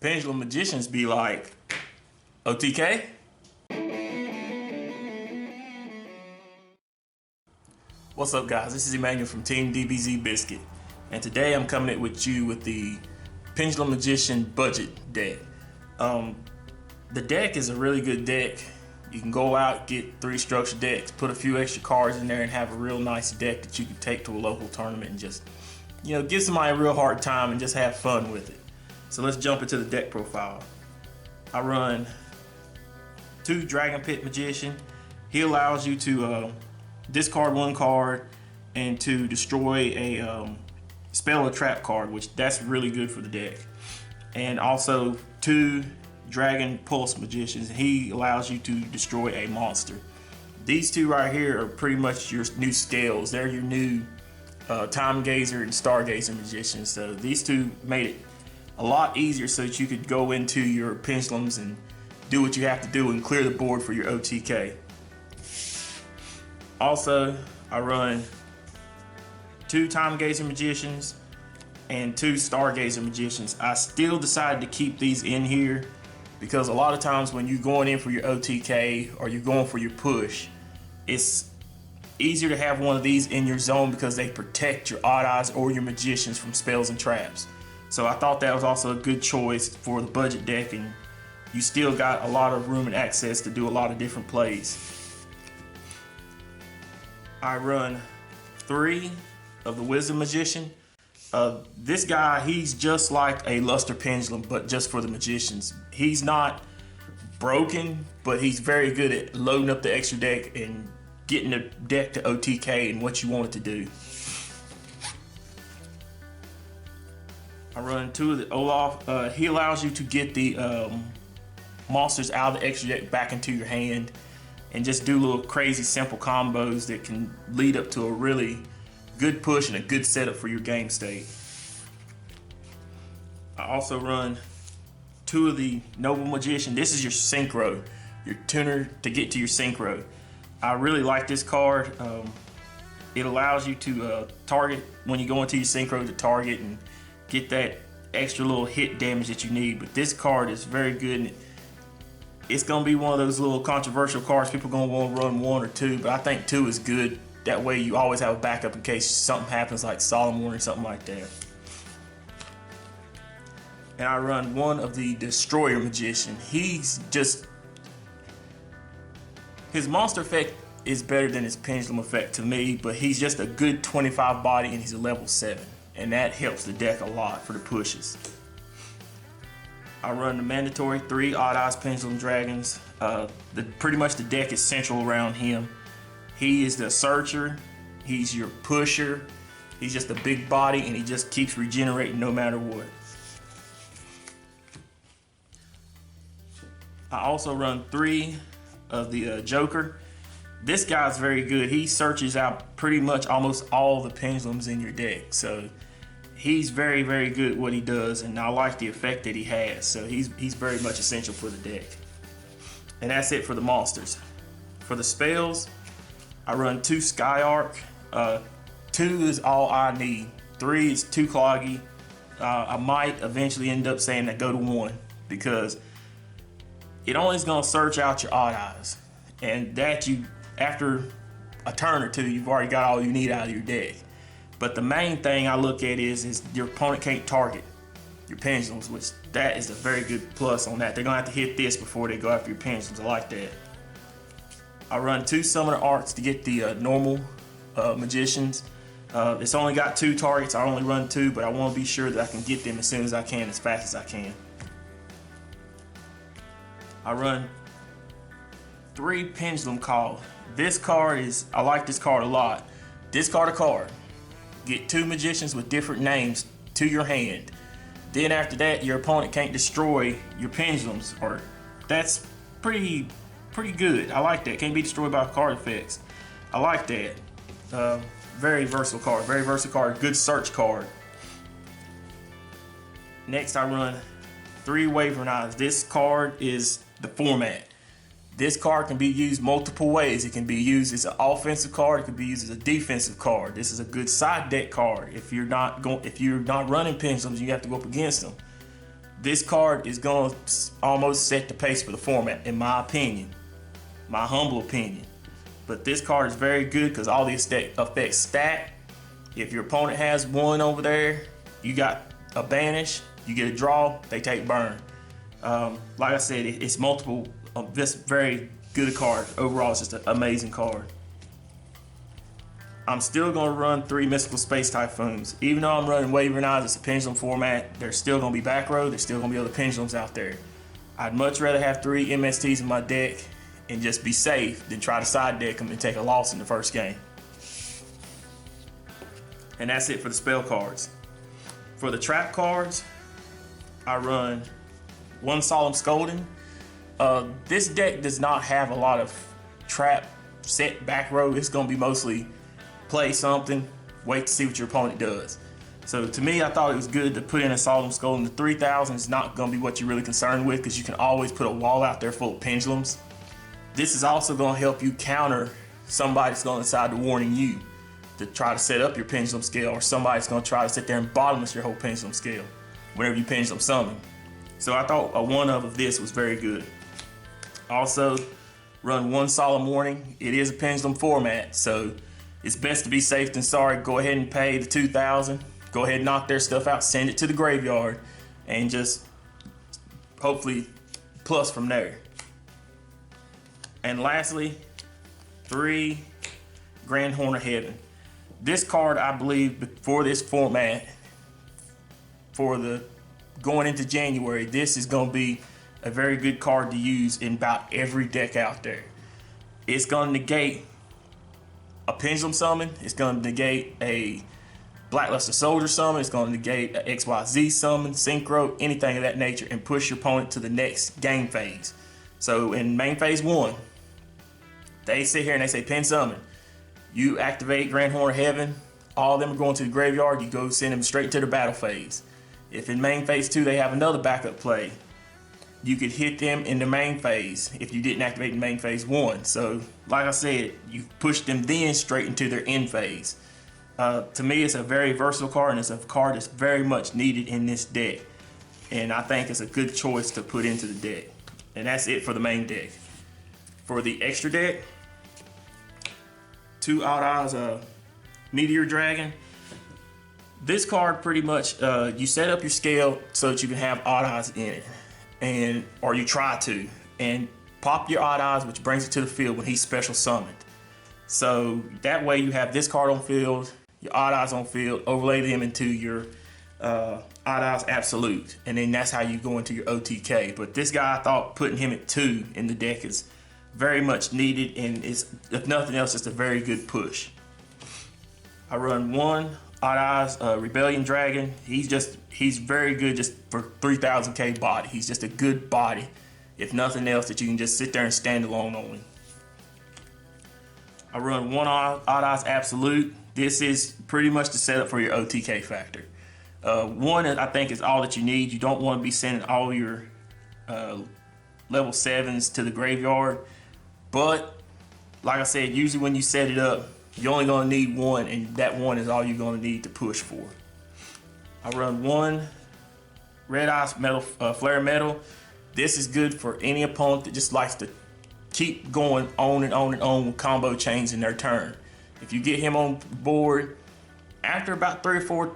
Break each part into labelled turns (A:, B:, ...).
A: Pendulum Magicians be like, OTK? What's up guys, this is Emanuel from Team DBZ Biscuit, and today I'm coming at with you with the Pendulum Magician budget deck. The deck is a really good deck. You can go out, get 3 structure decks, put a few extra cards in there, and have a real nice deck that you can take to a local tournament and just, give somebody a real hard time and just have fun with it. So let's jump into the deck profile. I run 2 Dragon Pit Magician. He allows you to discard 1 card and to destroy a spell or trap card, which that's really good for the deck. And also 2 Dragon Pulse Magicians. He allows you to destroy a monster. These 2 right here are pretty much your new scales. They're your new Time Gazer and Stargazer Magicians. So these 2 made it a lot easier so that you could go into your pendulums and do what you have to do and clear the board for your OTK. Also, I run 2 Time Gazer Magicians and 2 Stargazer Magicians. I still decided to keep these in here because a lot of times when you're going in for your OTK or you're going for your push, it's easier to have one of these in your zone because they protect your odd eyes or your magicians from spells and traps. So I thought that was also a good choice for the budget deck, and you still got a lot of room and access to do a lot of different plays. I run 3 of the Wisdom Magician. This guy, he's just like a Luster Pendulum, but just for the magicians. He's not broken, but he's very good at loading up the extra deck and getting the deck to OTK and what you want it to do. I run 2 of the Olaf. He allows you to get the monsters out of the extra deck back into your hand and just do little crazy simple combos that can lead up to a really good push and a good setup for your game state. I also run 2 of the Noble Magician. This is your synchro, your tuner to get to your synchro. I really like this card. It allows you to target when you go into your synchro, to target and get that extra little hit damage that you need. But this card is very good, and it's gonna be one of those little controversial cards. People gonna want to run 1 or 2, but I think 2 is good. That way you always have a backup in case something happens, like Solemn Warning or something like that. And I run 1 of the Destroyer Magician. He's just, his monster effect is better than his pendulum effect to me, but he's just a good 25 body and he's a level 7. And that helps the deck a lot for the pushes. I run the mandatory 3 Odd Eyes Pendulum Dragons. Pretty much the deck is central around him. He is the searcher, he's your pusher, he's just a big body and he just keeps regenerating no matter what. I also run 3 of the Joker. This guy's very good. He searches out pretty much almost all the pendulums in your deck. So he's very, very good at what he does, and I like the effect that he has. So he's very much essential for the deck. And that's it for the monsters. For the spells, I run 2 Sky Arc. 2 is all I need. 3 is too cloggy. I might eventually end up saying that go to 1 because it only is going to search out your odd eyes, and that after a turn or 2 you've already got all you need out of your deck. But the main thing I look at is your opponent can't target your pendulums, which that is a very good plus on that. They're gonna have to hit this before they go after your pendulums. I like that. I run 2 Summoner Arcs to get the normal magicians. It's only got 2 targets. I only run 2, but I want to be sure that I can get them as soon as I can, as fast as I can. I run 3 Pendulum Call. This card I like this card a lot. Discard a card. Get 2 magicians with different names to your hand. Then after that, your opponent can't destroy your pendulums, or that's pretty good. I like that. Can't be destroyed by card effects. I like that. Very versatile card. Very versatile card. Good search card. Next, I run 3 Wavering Eyes. This card is the format. This card can be used multiple ways. It can be used as an offensive card. It can be used as a defensive card. This is a good side deck card. If you're not running pendulums, you have to go up against them. This card is going to almost set the pace for the format, in my opinion, my humble opinion. But this card is very good because all the effects stack. If your opponent has one over there, you got a banish, you get a draw, they take burn. Like I said, it's multiple. This very good card. Overall, it's just an amazing card. I'm still going to run 3 Mystical Space Typhoons. Even though I'm running Wavering Eyes, it's a pendulum format, there's still going to be back row, there's still going to be other pendulums out there. I'd much rather have 3 MSTs in my deck and just be safe than try to side deck them and take a loss in the first game. And that's it for the spell cards. For the trap cards, I run 1 Solemn Scolding. This deck does not have a lot of trap set back row. It's going to be mostly play something, wait to see what your opponent does. So to me, I thought it was good to put in a Solemn Scolding. The 3,000 is not going to be what you're really concerned with because you can always put a wall out there full of pendulums. This is also going to help you counter somebody that's going to decide to warning you to try to set up your pendulum scale, or somebody's going to try to sit there and bottomless your whole pendulum scale whenever you pendulum summon. So I thought a 1 of this was very good. Also, run 1 Solemn Warning. It is a pendulum format, so it's best to be safe than sorry. Go ahead and pay the 2,000. Go ahead and knock their stuff out, send it to the graveyard, and just hopefully plus from there. And lastly, 3 Grand Horn of Heaven. This card, I believe, for this format, for the going into January, this is going to be a very good card to use in about every deck out there. It's going to negate a pendulum summon. It's going to negate a Blackluster Soldier summon. It's going to negate a XYZ summon, Synchro, anything of that nature, and push your opponent to the next game phase. So in main phase 1, they sit here and they say pen summon. You activate Grand Horn of Heaven. All of them are going to the graveyard. You go send them straight to the battle phase. If in main phase 2 they have another backup play, you could hit them in the main phase if you didn't activate in main phase 1. So, like I said, you push them then straight into their end phase. To me, it's a very versatile card, and it's a card that's very much needed in this deck. And I think it's a good choice to put into the deck. And that's it for the main deck. For the extra deck, 2 Odd Eyes Meteor Dragon. This card pretty much, you set up your scale so that you can have Odd Eyes in it. Or you try to, and pop your Odd Eyes, which brings it to the field when he's special summoned. So that way you have this card on field, your Odd Eyes on field, overlay them into your Odd Eyes Absolute, and then that's how you go into your OTK. But this guy, I thought putting him at 2 in the deck is very much needed, and it's, if nothing else, it's a very good push. I run 1 Odd Eyes Rebellion Dragon. He's very good just for 3,000k body. He's just a good body, if nothing else, that you can just sit there and stand alone on him. I run 1 Odd Eyes Absolute. This is pretty much the setup for your OTK factor. 1, I think, is all that you need. You don't want to be sending all your level 7s to the graveyard. But, like I said, usually when you set it up, you're only going to need 1, and that 1 is all you're going to need to push for. I run 1 Red Eyes Metal, Flare Metal. This is good for any opponent that just likes to keep going on and on and on with combo chains in their turn. If you get him on board, after about 3 or 4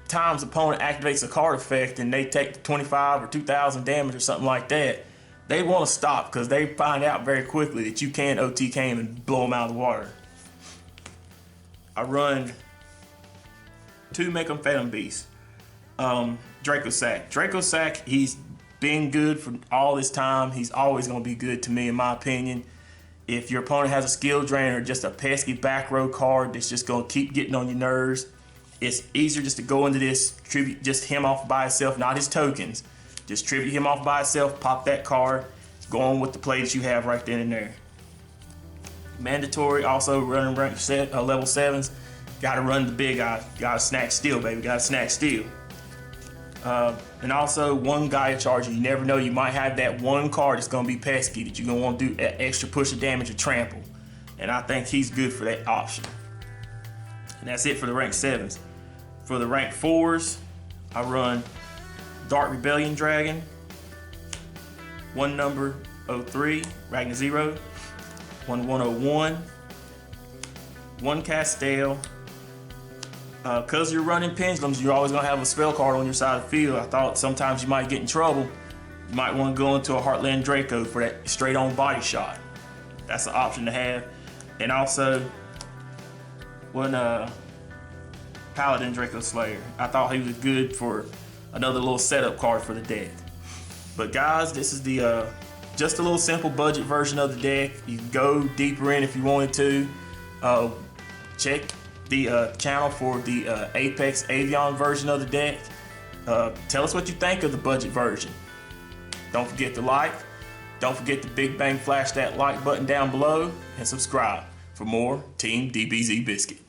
A: times the opponent activates a card effect and they take 25 or 2,000 damage or something like that, they want to stop because they find out very quickly that you can OTK him and blow him out of the water. I run 2 Make 'em Phantom Beasts. Draco Sack. Draco Sack, he's been good for all this time. He's always going to be good to me, in my opinion. If your opponent has a skill drain or just a pesky back row card that's just going to keep getting on your nerves, it's easier just to go into this, tribute just him off by itself, not his tokens. Just tribute him off by itself, pop that card, go on with the play that you have right then and there. Mandatory, also running level 7s. Gotta run the big eye. Gotta snack steel, baby. Gotta snack steel. And also 1 Gaia Charger. You never know, you might have that 1 card that's gonna be pesky that you're gonna want to do an extra push of damage or trample. And I think he's good for that option. And that's it for the rank 7s. For the rank 4s, I run Dark Rebellion Dragon, one number 03, Ragnar 0, one 101, one Castale. Because you're running Pendulums, you're always going to have a spell card on your side of the field. I thought sometimes you might get in trouble. You might want to go into a Heartland Draco for that straight on body shot. That's an option to have. And also, one Paladin Draco Slayer. I thought he was good for another little setup card for the deck. But guys, this is the just a little simple budget version of the deck. You can go deeper in if you wanted to. Check the channel for the Apex Avion version of the deck. Tell us what you think of the budget version. Don't forget to like. Don't forget to big bang flash that like button down below and subscribe for more Team DBZ Biscuit.